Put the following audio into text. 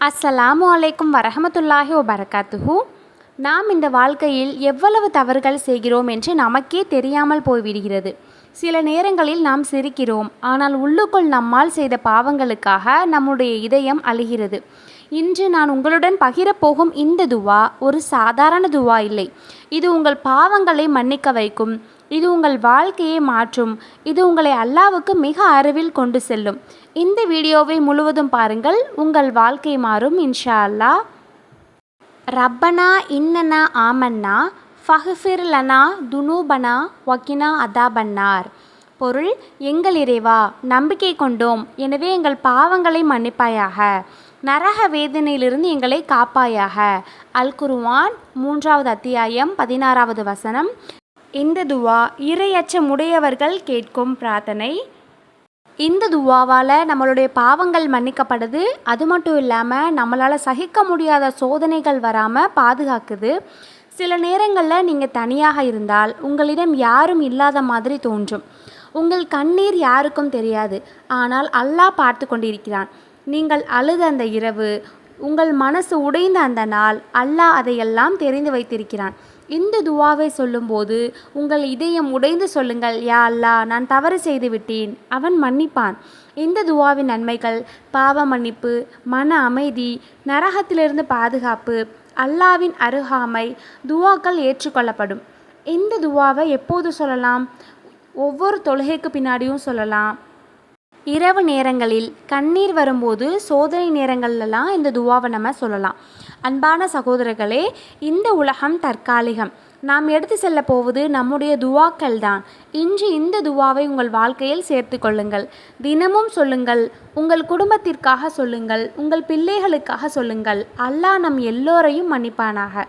அஸ்ஸலாமு அலைக்கும் வரஹமத்துல்லாஹி வபரகாத்துஹு. நாம் இந்த வாழ்க்கையில் எவ்வளவு தவறுகள் செய்கிறோம் என்று நமக்கே தெரியாமல் போய்விடுகிறது. சில நேரங்களில் நாம் சிரிக்கிறோம், ஆனால் உள்ளுக்குள் நம்மால் செய்த பாவங்களுக்காக நம்முடைய இதயம் அழுகிறது. இன்று நான் உங்களுடன் பகிரப்போகும் இந்த துவா ஒரு சாதாரண துவா இல்லை. இது உங்கள் பாவங்களை மன்னிக்க வைக்கும். இது உங்கள் வாழ்க்கையை மாற்றும். இது உங்களை அல்லாஹ்வுக்கு மிக அருகில் கொண்டு செல்லும். இந்த வீடியோவை முழுவதும் பாருங்கள், உங்கள் வாழ்க்கை மாறும் இன்ஷா அல்லாஹ். ரப்பனா இன்னனா ஆமன்னா ஃபஹ்ஃபிர் லனா துனூபனா வக்கினா அதாபன்னார். பொருள்: எங்கள் இறைவா, நம்பிக்கை கொண்டோம், எனவே எங்கள் பாவங்களை மன்னிப்பாயாக, நரக வேதனையிலிருந்து எங்களை காப்பாயாக. அல் குர்ஆன் 3வது அத்தியாயம் 16வது வசனம். இந்த துவா இறையச்சமுடையவர்கள் கேட்கும் பிரார்த்தனை. இந்த துவாவால் நம்மளுடைய பாவங்கள் மன்னிக்கப்படுது. அது மட்டும் இல்லாமல் நம்மளால் சகிக்க முடியாத சோதனைகள் வராமல் பாதுகாக்குது. சில நேரங்களில் நீங்கள் தனியாக இருந்தால் உங்களிடம் யாரும் இல்லாத மாதிரி தோன்றும். உங்கள் கண்ணீர் யாருக்கும் தெரியாது, ஆனால் அல்லாஹ் பார்த்து கொண்டிருக்கிறான். நீங்கள் அழுத அந்த இரவு, உங்கள் மனசு உடைந்த அந்த நாள், அல்லாஹ் அதையெல்லாம் தெரிந்து வைத்திருக்கிறான். இந்த துவாவை சொல்லும்போது உங்கள் இதயம் உடைந்து சொல்லுங்கள், யா அல்லாஹ், நான் தவறு செய்து விட்டேன், அவன் மன்னிப்பான். இந்த துவாவின் நன்மைகள்: பாவ மன்னிப்பு, மன அமைதி, நரகத்திலிருந்து பாதுகாப்பு, அல்லாஹ்வின் அருகாமை, துவாக்கள் ஏற்றுக்கொள்ளப்படும். இந்த துவாவை எப்போது சொல்லலாம்? ஒவ்வொரு தொழுகைக்கு பின்னாடியும் சொல்லலாம். இரவு நேரங்களில் கண்ணீர் வரும்போது, சோதனை நேரங்கள்லாம் இந்த துவாவை நம்ம சொல்லலாம். அன்பான சகோதரர்களே, இந்த உலகம் தற்காலிகம். நாம் எடுத்து செல்ல போவது நம்முடைய துவாக்கள் தான். இன்று இந்த துவாவை உங்கள் வாழ்க்கையில் சேர்த்து கொள்ளுங்கள். தினமும் சொல்லுங்கள். உங்கள் குடும்பத்திற்காக சொல்லுங்கள், உங்கள் பிள்ளைகளுக்காக சொல்லுங்கள். அல்லாஹ் நம் எல்லோரையும் மன்னிப்பானாக.